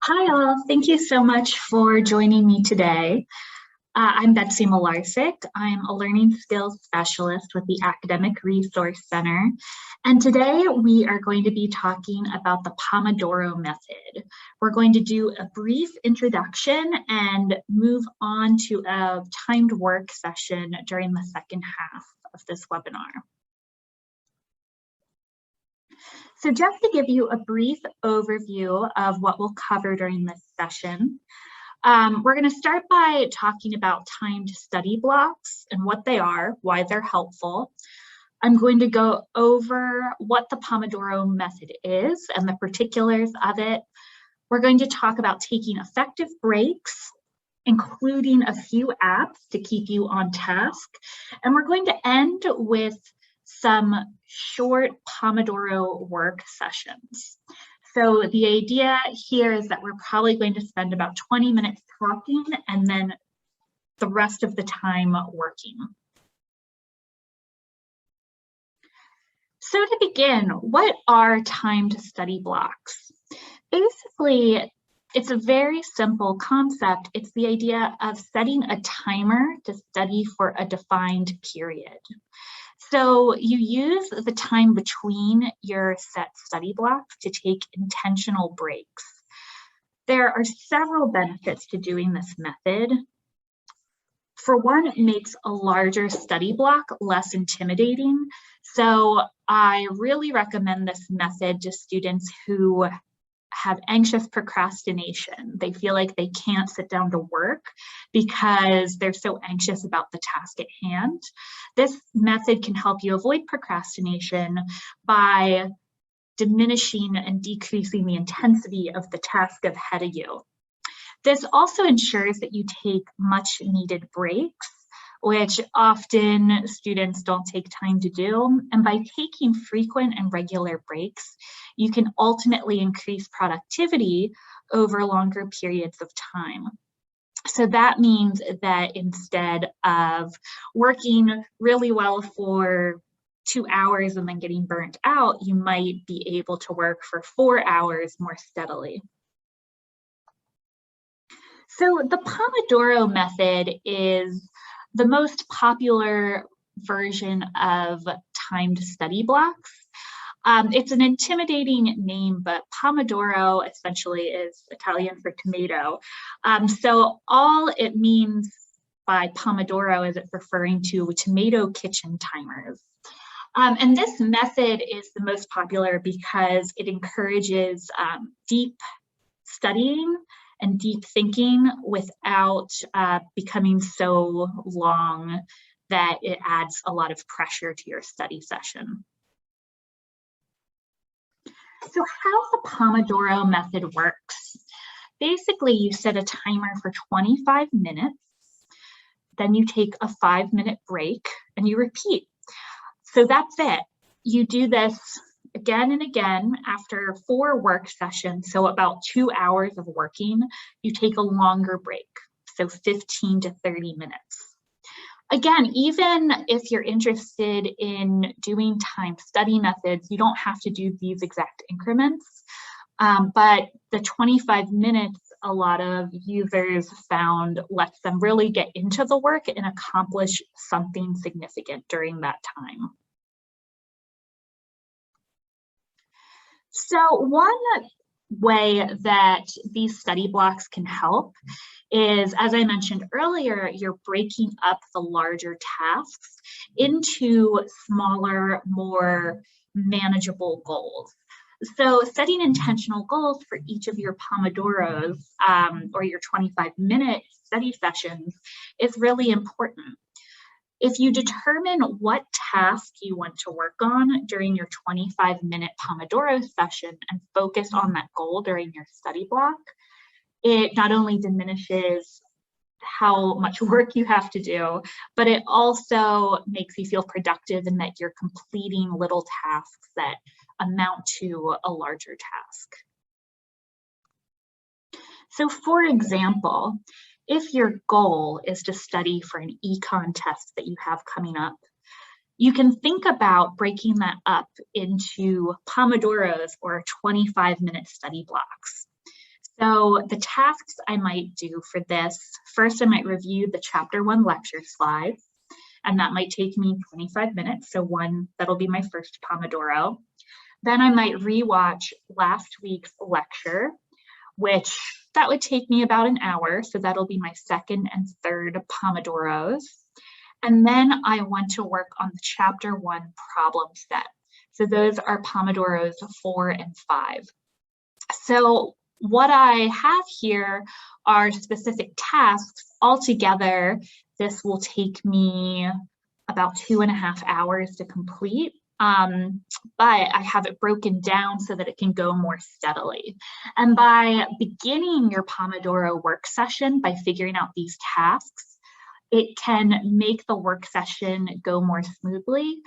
Hi all, thank you so much for joining me today. I'm Betsy Malarsic. I'm a learning skills specialist with the Academic Resource Center. And today we are going to be talking about the Pomodoro Method. We're going to do a brief introduction and move on to a timed work session during the second half of this webinar. So just to give you a brief overview of what we'll cover during this session, we're going to start by talking about timed study blocks and what they are, why they're helpful. I'm going to go over what the Pomodoro Method is and the particulars of it. We're going to talk about taking effective breaks, including a few apps to keep you on task. And we're going to end with some short Pomodoro work sessions. So the idea here is that we're probably going to spend about 20 minutes talking and then the rest of the time working. So to begin, what are timed study blocks? Basically, it's a very simple concept. It's the idea of setting a timer to study for a defined period. So you use the time between your set study blocks to take intentional breaks. There are several benefits to doing this method. For one, it makes a larger study block less intimidating. So I really recommend this method to students who have anxious procrastination. They feel like they can't sit down to work because they're so anxious about the task at hand. This method can help you avoid procrastination by diminishing and decreasing the intensity of the task ahead of you. This also ensures that you take much needed breaks, which often students don't take time to do. And by taking frequent and regular breaks, you can ultimately increase productivity over longer periods of time. So that means that instead of working really well for 2 hours and then getting burnt out, you might be able to work for 4 hours more steadily. So the Pomodoro Method is the most popular version of timed study blocks. It's an intimidating name, but Pomodoro essentially is Italian for tomato. So all it means by Pomodoro is it's referring to tomato kitchen timers. And this method is the most popular because it encourages deep studying and deep thinking without becoming so long that it adds a lot of pressure to your study session. So how the Pomodoro Method works. Basically, you set a timer for 25 minutes, then you take a 5-minute break and you repeat. So that's it. You do this again and again after 4 work sessions, so about 2 hours of working, you take a longer break, so 15 to 30 minutes. Again, even if you're interested in doing timed study methods, you don't have to do these exact increments, but the 25 minutes, a lot of users found lets them really get into the work and accomplish something significant during that time. So one way that these study blocks can help is, as I mentioned earlier, you're breaking up the larger tasks into smaller, more manageable goals. So setting intentional goals for each of your Pomodoros or your 25-minute study sessions is really important. If you determine what task you want to work on during your 25-minute Pomodoro session and focus on that goal during your study block, it not only diminishes how much work you have to do, but it also makes you feel productive in that you're completing little tasks that amount to a larger task. So for example, if your goal is to study for an econ test that you have coming up, you can think about breaking that up into Pomodoros or 25-minute study blocks. So the tasks I might do for this, first I might review the chapter 1 lecture slides, and that might take me 25 minutes. So that'll be my first Pomodoro. Then I might rewatch last week's lecture, which that would take me about an hour. So that'll be my second and third Pomodoros. And then I want to work on the chapter 1 problem set. So those are Pomodoros 4 and 5. So what I have here are specific tasks. Altogether, this will take me about 2.5 hours to complete. But I have it broken down so that it can go more steadily. And by beginning your Pomodoro work session by figuring out these tasks, it can make the work session go more smoothly,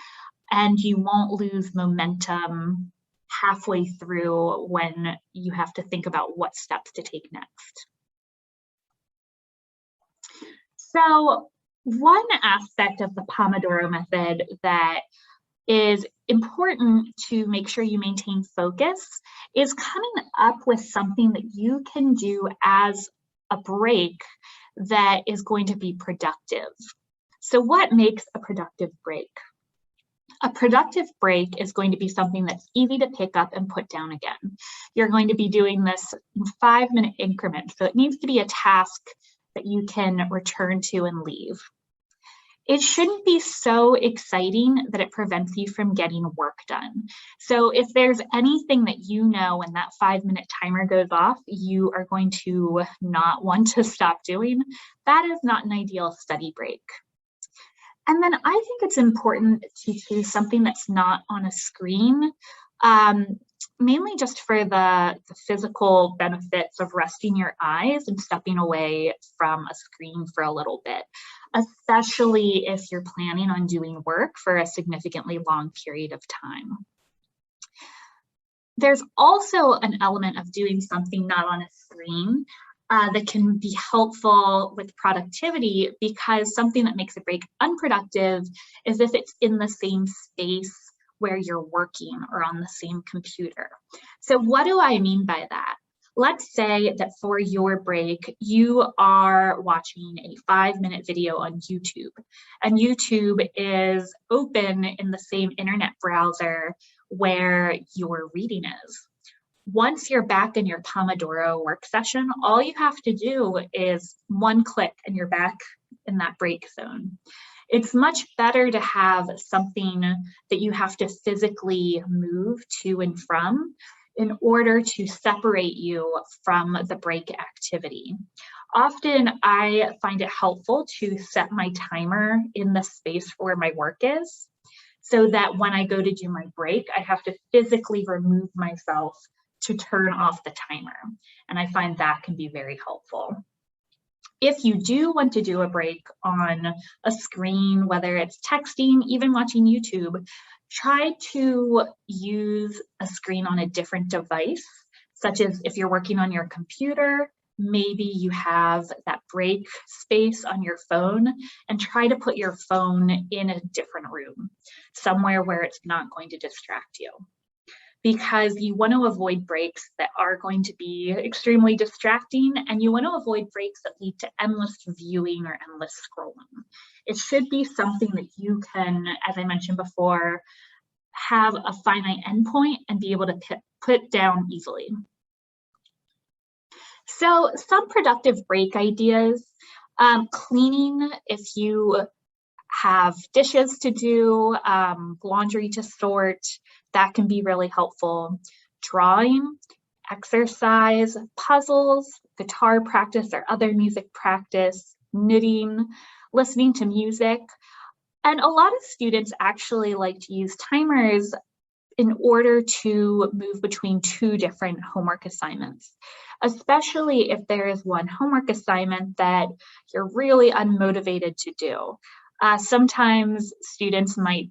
and you won't lose momentum halfway through when you have to think about what steps to take next. So one aspect of the Pomodoro method that is important to make sure you maintain focus is coming up with something that you can do as a break that is going to be productive. So what makes a productive break? A productive break is going to be something that's easy to pick up and put down again. You're going to be doing this in 5-minute increments, so it needs to be a task that you can return to and leave. It shouldn't be so exciting that it prevents you from getting work done. So if there's anything that you know when that 5-minute timer goes off, you are going to not want to stop doing, that is not an ideal study break. And then I think it's important to choose something that's not on a screen, mainly just for the physical benefits of resting your eyes and stepping away from a screen for a little bit, especially if you're planning on doing work for a significantly long period of time. There's also an element of doing something not on a screen that can be helpful with productivity, because something that makes a break unproductive is if it's in the same space where you're working or on the same computer. So what do I mean by that? Let's say that for your break, you are watching a 5-minute video on YouTube, and YouTube is open in the same internet browser where your reading is. Once you're back in your Pomodoro work session, all you have to do is one click and you're back in that break zone. It's much better to have something that you have to physically move to and from in order to separate you from the break activity. Often I find it helpful to set my timer in the space where my work is, so that when I go to do my break, I have to physically remove myself to turn off the timer. And I find that can be very helpful. If you do want to do a break on a screen, whether it's texting, even watching YouTube, try to use a screen on a different device, such as if you're working on your computer, maybe you have that break space on your phone, and try to put your phone in a different room, somewhere where it's not going to distract you. Because you want to avoid breaks that are going to be extremely distracting, and you want to avoid breaks that lead to endless viewing or endless scrolling. It should be something that you can, as I mentioned before, have a finite endpoint and be able to put down easily. So some productive break ideas, cleaning if you have dishes to do, laundry to sort, that can be really helpful. Drawing, exercise, puzzles, guitar practice or other music practice, knitting, listening to music. And a lot of students actually like to use timers in order to move between 2 different homework assignments, especially if there is one homework assignment that you're really unmotivated to do. Sometimes students might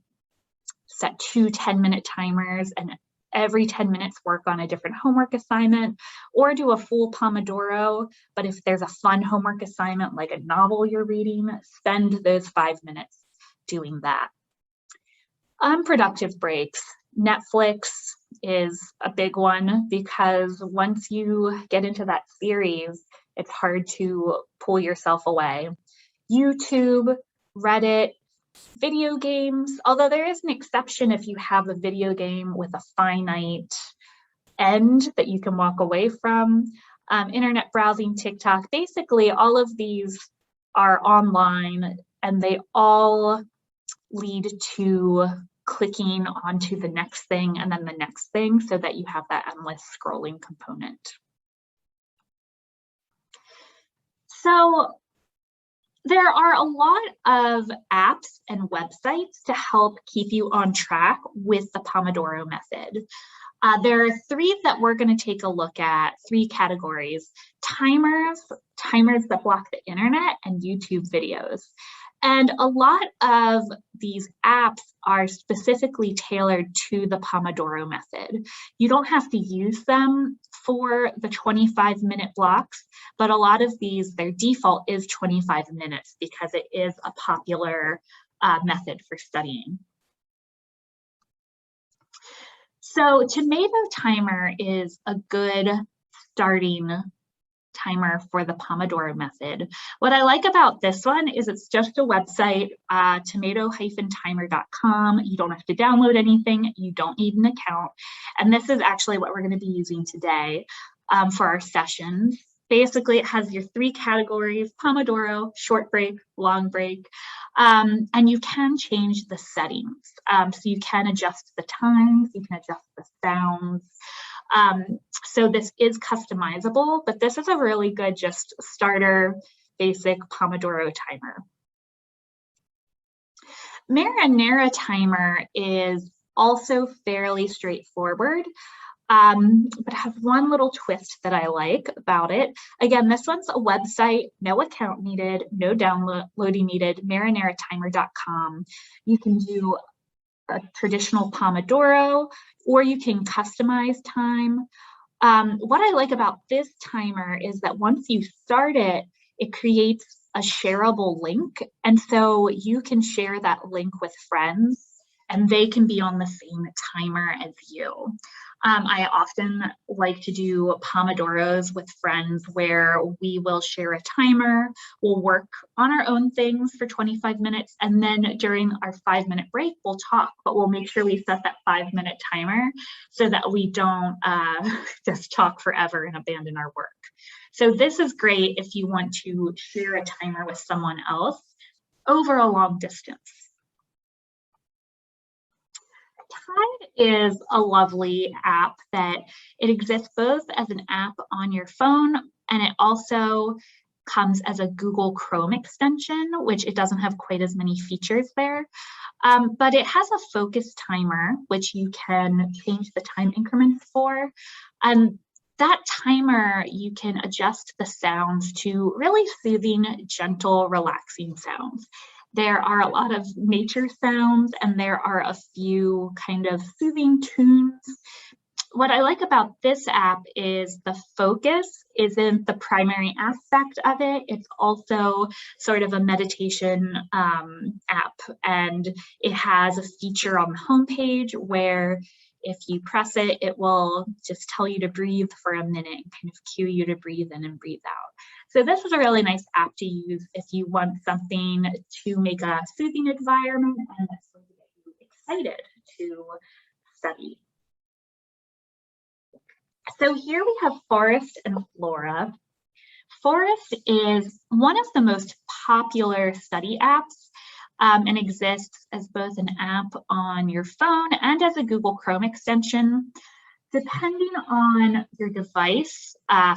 set 2 10-minute timers and every 10 minutes work on a different homework assignment, or do a full Pomodoro. But if there's a fun homework assignment like a novel you're reading, spend those 5 minutes doing that. Unproductive breaks, Netflix, is a big one because once you get into that series, it's hard to pull yourself away. YouTube, Reddit, video games, although there is an exception if you have a video game with a finite end that you can walk away from. Internet browsing, TikTok, basically all of these are online and they all lead to clicking onto the next thing and then the next thing so that you have that endless scrolling component. So there are a lot of apps and websites to help keep you on track with the Pomodoro method. There are three that we're going to take a look at, three categories: timers that block the internet, and YouTube videos. And a lot of these apps are specifically tailored to the Pomodoro method. You don't have to use them for the 25-minute blocks, but a lot of these, their default is 25 minutes because it is a popular method for studying. So Tomato Timer is a good starting timer for the Pomodoro method. What I like about this one is it's just a website, tomato-timer.com. You don't have to download anything. You don't need an account. And this is actually what we're going to be using today for our sessions. Basically, it has your three categories: Pomodoro, short break, long break, and you can change the settings. So you can adjust the times, you can adjust the sounds. So this is customizable, but this is a really good just starter basic Pomodoro timer. Marinara timer is also fairly straightforward. But it has one little twist that I like about it. Again, this one's a website, no account needed, no downloading needed, marinaratimer.com. You can do a traditional Pomodoro, or you can customize time. What I like about this timer is that once you start it, it creates a shareable link. And so you can share that link with friends and they can be on the same timer as you. I often like to do Pomodoros with friends where we will share a timer, we'll work on our own things for 25 minutes, and then during our 5-minute break, we'll talk, but we'll make sure we set that 5-minute timer so that we don't just talk forever and abandon our work. So this is great if you want to share a timer with someone else over a long distance. Tide is a lovely app that it exists both as an app on your phone, and it also comes as a Google Chrome extension, which it doesn't have quite as many features there. But it has a focus timer, which you can change the time increments for. That timer, you can adjust the sounds to really soothing, gentle, relaxing sounds. There are a lot of nature sounds and there are a few kind of soothing tunes. What I like about this app is the focus isn't the primary aspect of it. It's also sort of a meditation app, and it has a feature on the homepage where if you press it, it will just tell you to breathe for a minute and kind of cue you to breathe in and breathe out. So this is a really nice app to use if you want something to make a soothing environment and that's going to get you excited to study. So here we have Forest and Flora. Forest is one of the most popular study apps and exists as both an app on your phone and as a Google Chrome extension. Depending on your device,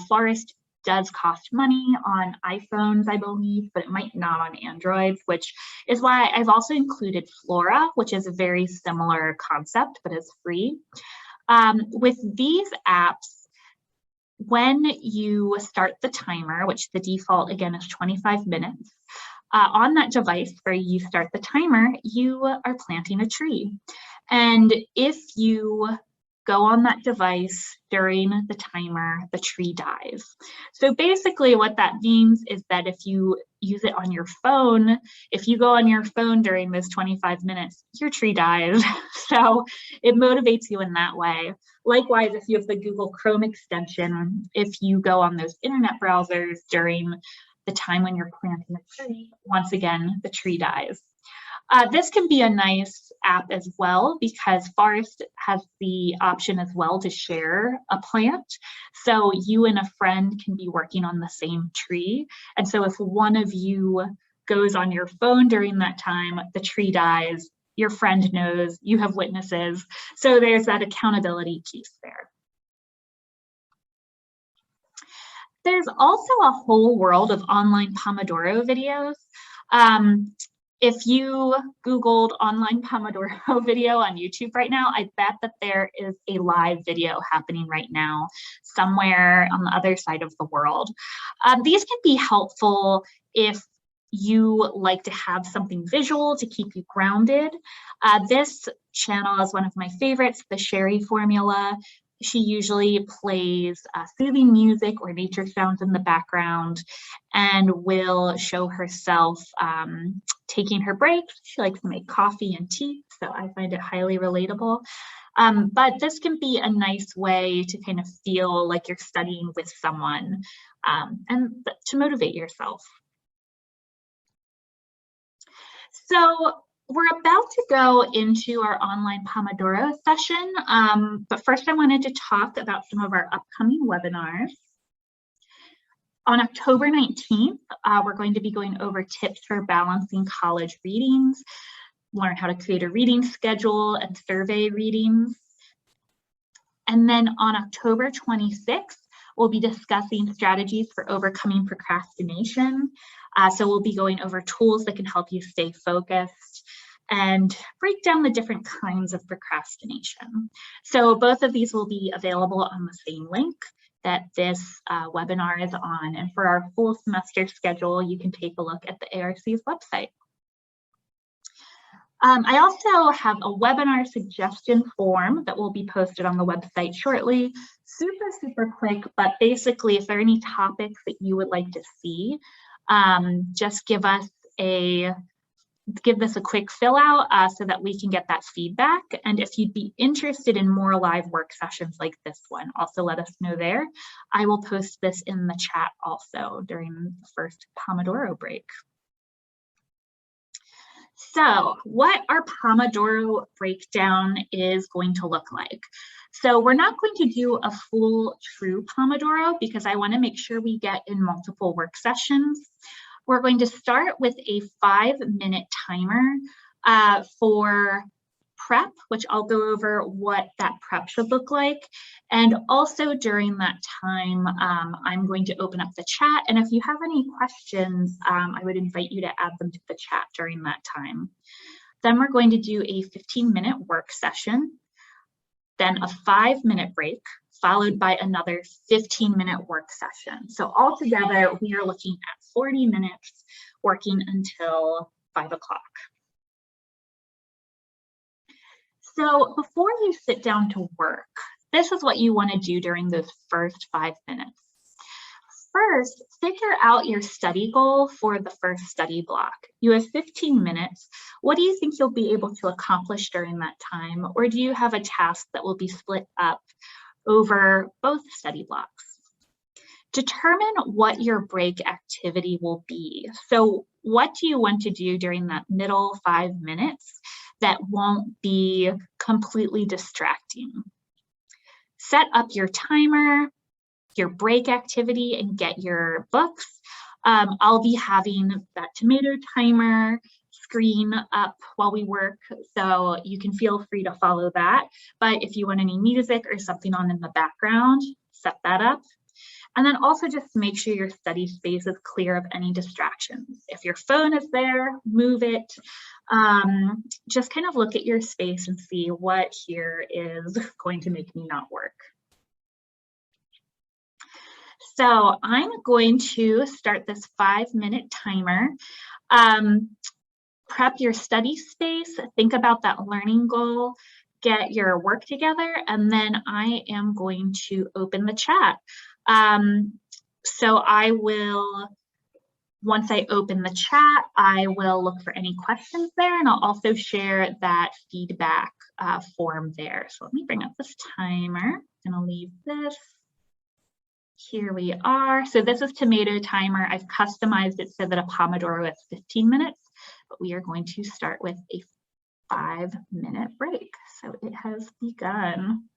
Forest does cost money on iPhones, I believe, but it might not on Androids, which is why I've also included Flora, which is a very similar concept, but is free. With these apps, when you start the timer, which the default again is 25 minutes, on that device where you start the timer, you are planting a tree. And if you go on that device during the timer, the tree dies. So basically what that means is that if you use it on your phone, if you go on your phone during those 25 minutes, your tree dies. So it motivates you in that way. Likewise, if you have the Google Chrome extension, if you go on those internet browsers during the time when you're planting a tree, once again, the tree dies. This can be a nice app as well because Forest has the option as well to share a plant. So you and a friend can be working on the same tree. And so if one of you goes on your phone during that time, the tree dies, your friend knows, you have witnesses. So there's that accountability piece there. There's also a whole world of online Pomodoro videos. If you Googled online Pomodoro video on YouTube right now, I bet that there is a live video happening right now somewhere on the other side of the world. These can be helpful if you like to have something visual to keep you grounded. This channel is one of my favorites, the Sherry Formula. She usually plays soothing music or nature sounds in the background and will show herself taking her breaks. She likes to make coffee and tea, so I find it highly relatable. But this can be a nice way to kind of feel like you're studying with someone and to motivate yourself. So we're about to go into our online Pomodoro session, but first I wanted to talk about some of our upcoming webinars. On October 19th, we're going to be going over tips for balancing college readings, learn how to create a reading schedule and survey readings. And then on October 26th, we'll be discussing strategies for overcoming procrastination. So we'll be going over tools that can help you stay focused and break down the different kinds of procrastination. So both of these will be available on the same link that this webinar is on. And for our full semester schedule, you can take a look at the ARC's website. I also have a webinar suggestion form that will be posted on the website shortly. Super quick, but basically if there are any topics that you would like to see, just give this a quick fill out so that we can get that feedback. And if you'd be interested in more live work sessions like this one, also let us know there. I will post this in the chat also during the first Pomodoro break. So what our Pomodoro breakdown is going to look like. So we're not going to do a full true Pomodoro because I want to make sure we get in multiple work sessions. We're going to start with a 5-minute timer for prep, which I'll go over what that prep should look like. And also during that time, I'm going to open up the chat. And if you have any questions, I would invite you to add them to the chat during that time. Then we're going to do a 15-minute work session, then a 5-minute break, followed by another 15-minute work session. So altogether, we are looking at 40 minutes working until 5 o'clock. So before you sit down to work, this is what you want to do during those first 5 minutes. First, figure out your study goal for the first study block. You have 15 minutes. What do you think you'll be able to accomplish during that time? Or do you have a task that will be split up over both study blocks? Determine what your break activity will be. So what do you want to do during that middle 5 minutes that won't be completely distracting? Set up your timer, your break activity, and get your books. I'll be having that tomato timer screen up while we work, so you can feel free to follow that. But if you want any music or something on in the background, set that up. And then also just make sure your study space is clear of any distractions. If your phone is there, move it. Just kind of look at your space and see what here is going to make me not work. So I'm going to start this 5-minute timer. Prep your study space, think about that learning goal, get your work together, and then I am going to open the chat. So I will, once I open the chat, I will look for any questions there, and I'll also share that feedback form there. So let me bring up this timer. I'm gonna leave this. Here we are. So this is tomato timer. I've customized it so that a Pomodoro is 15 minutes, but we are going to start with a 5-minute break. So it has begun.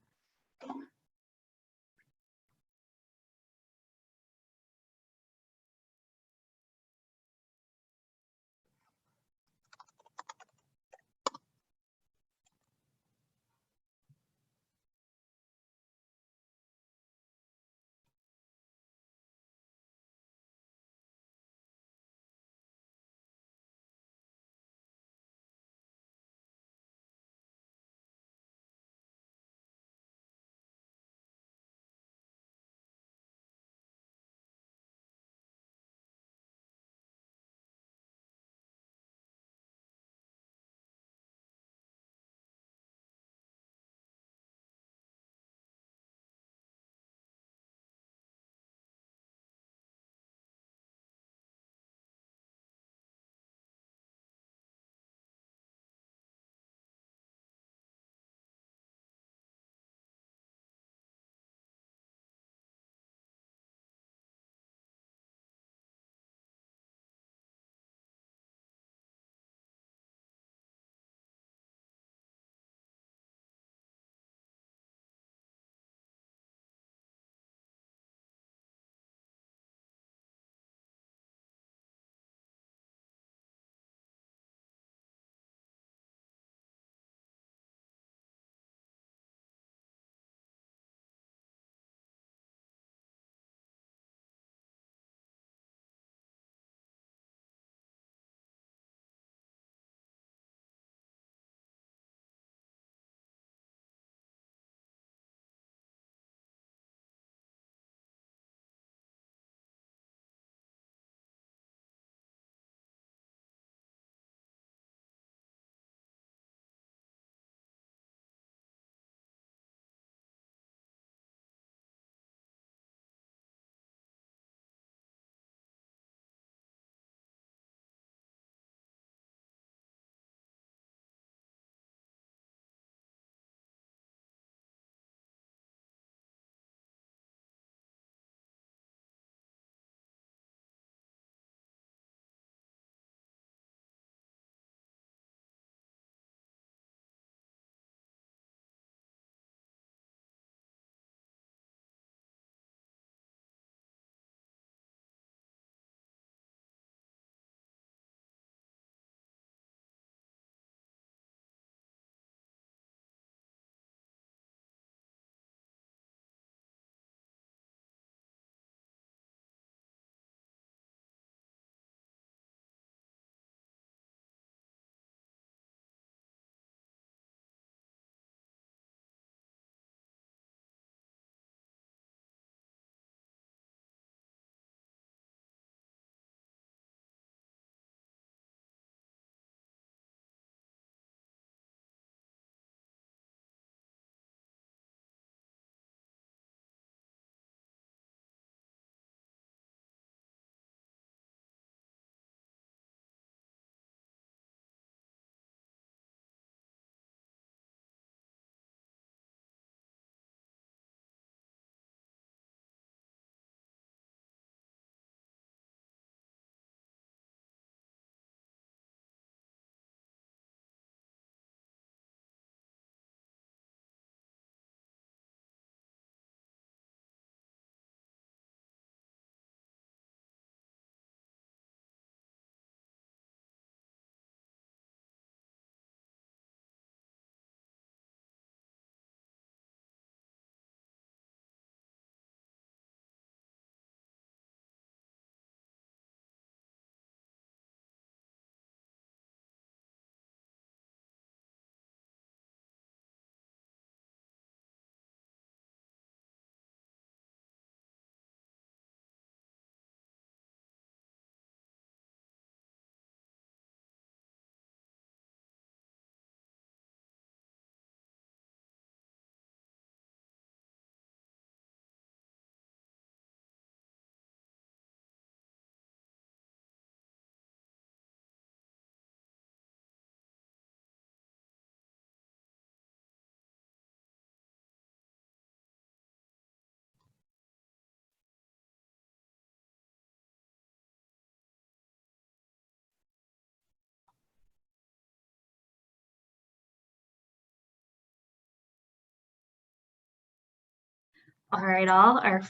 All right, all our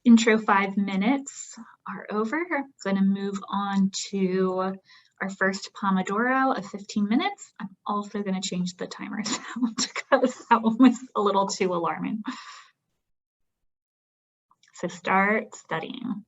intro 5 minutes are over. I'm going to move on to our first Pomodoro of 15 minutes. I'm also going to change the timer sound because that one was a little too alarming. So start studying.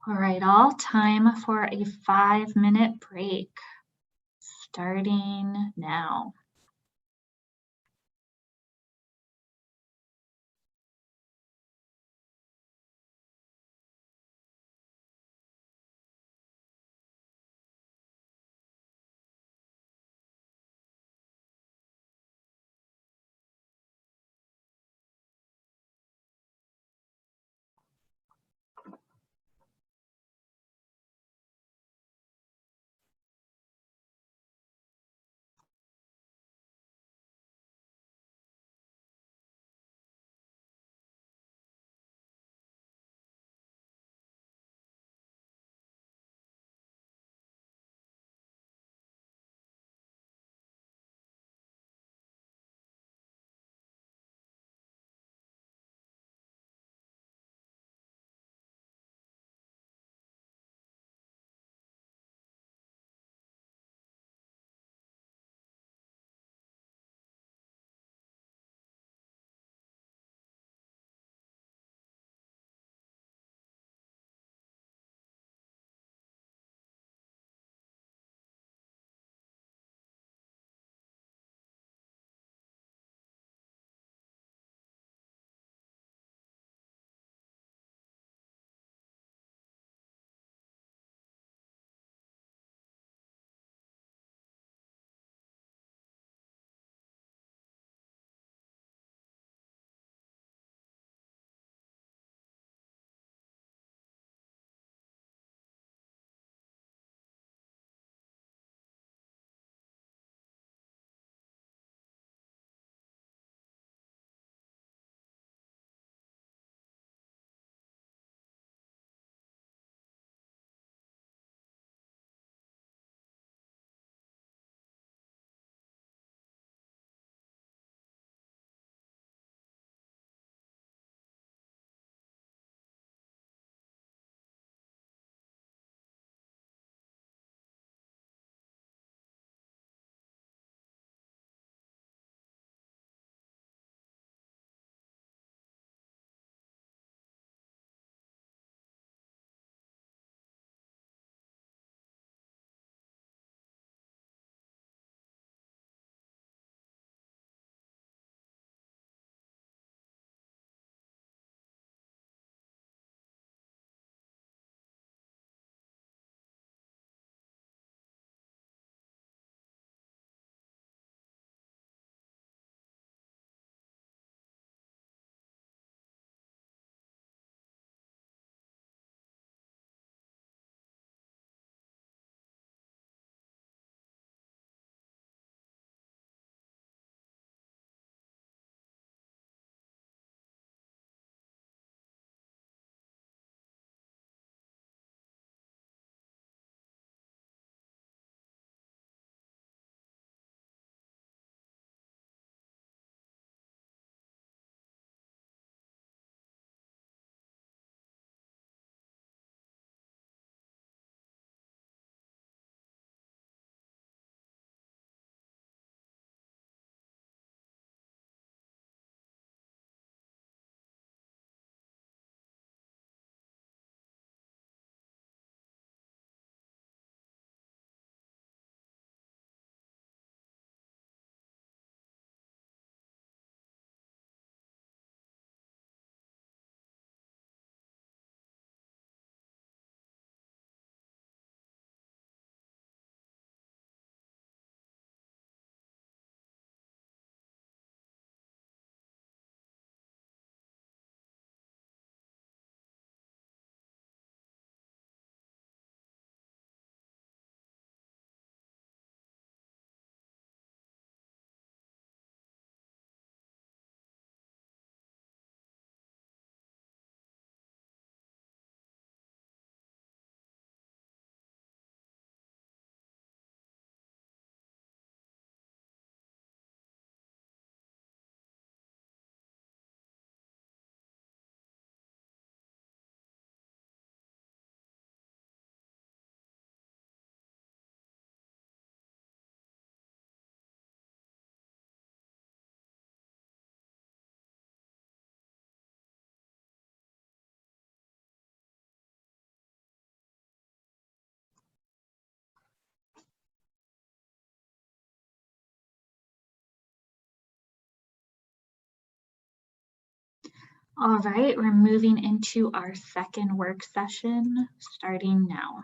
All right, all time for a 5-minute break, starting now. All right, we're moving into our second work session starting now.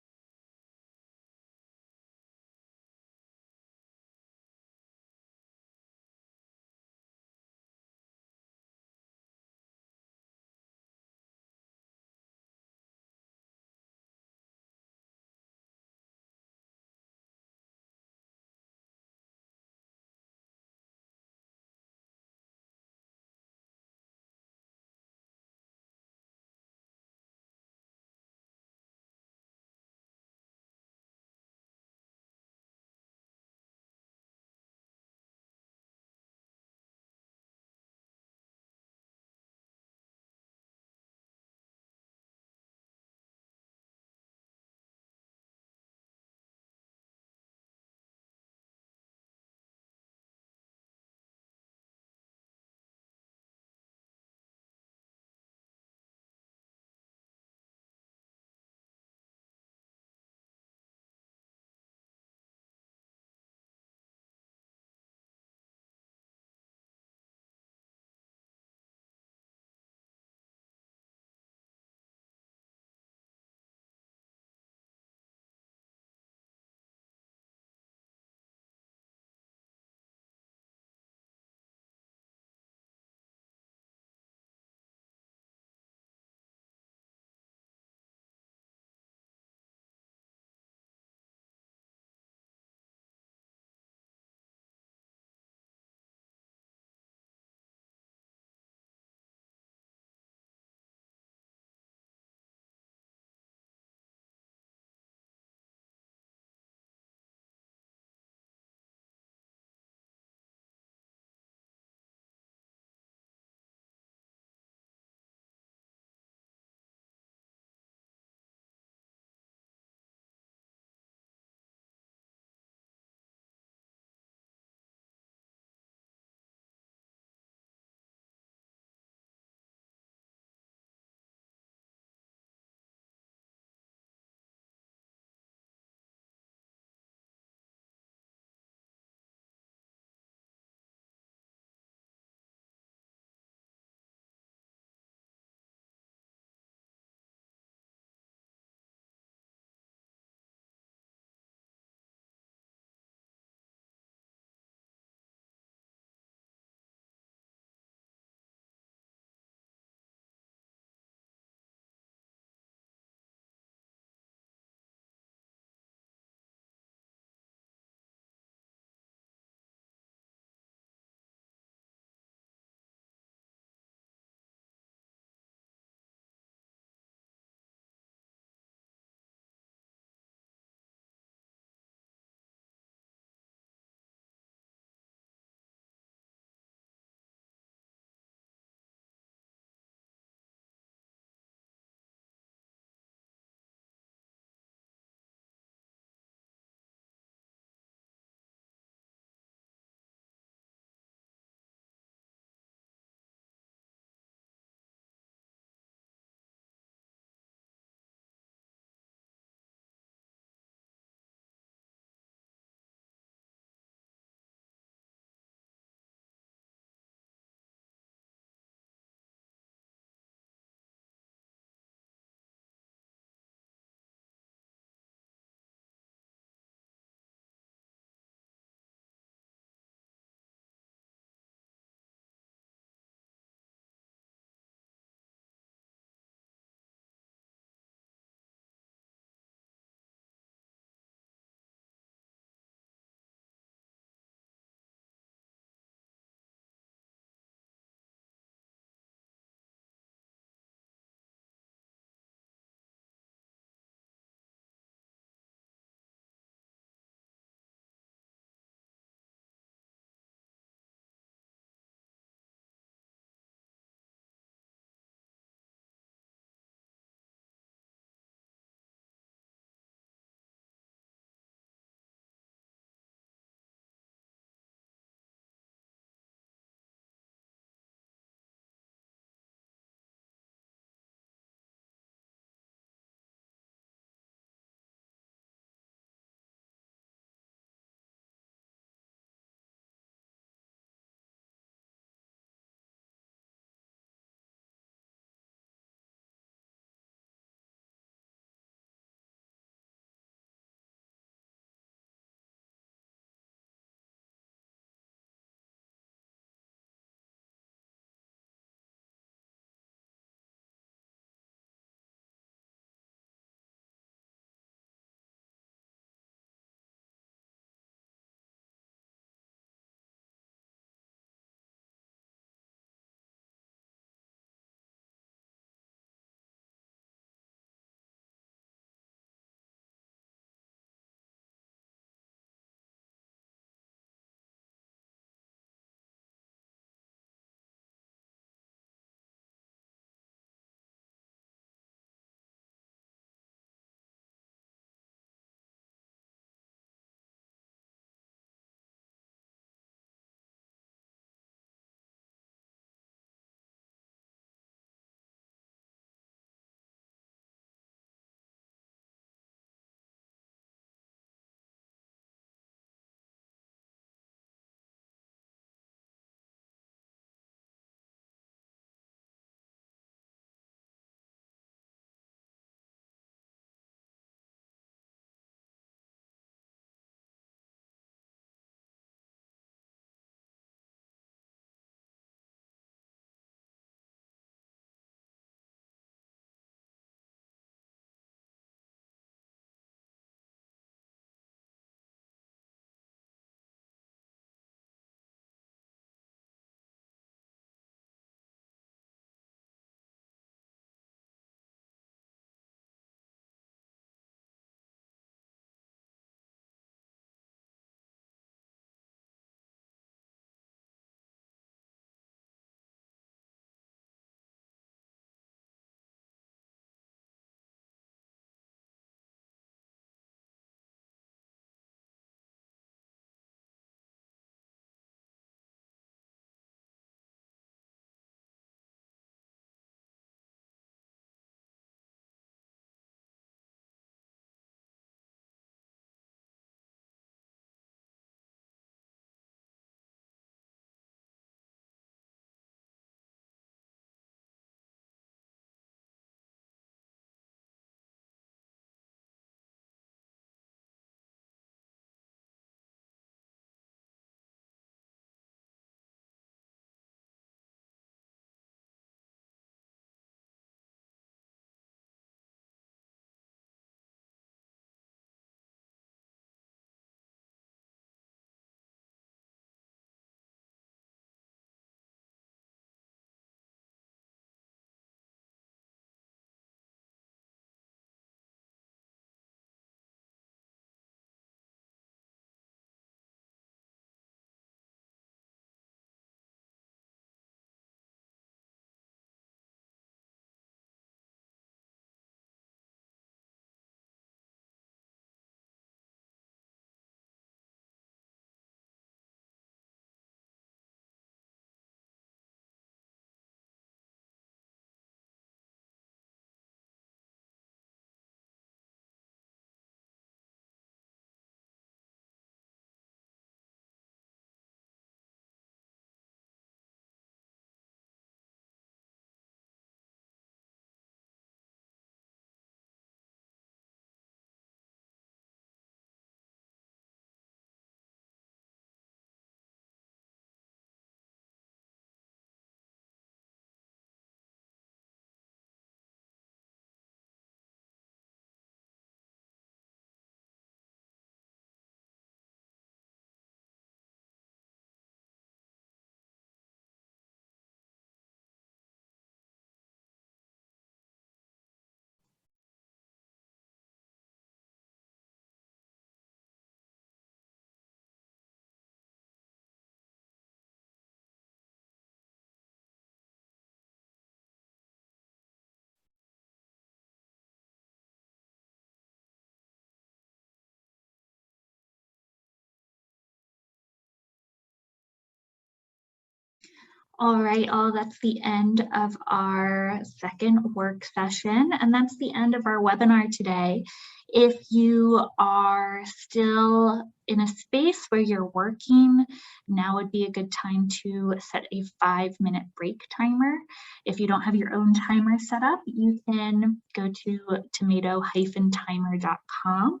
All right, that's the end of our second work session, and that's the end of our webinar today. If you are still in a space where you're working, now would be a good time to set a 5-minute break timer. If you don't have your own timer set up, you can go to tomato-timer.com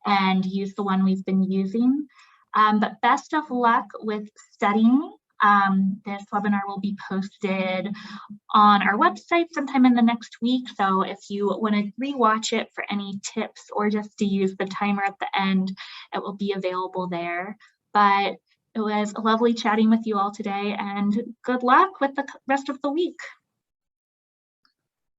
and use the one we've been using. But best of luck with studying. This webinar will be posted on our website sometime in the next week. So if you want to rewatch it for any tips or just to use the timer at the end, it will be available there. But it was lovely chatting with you all today, and good luck with the rest of the week.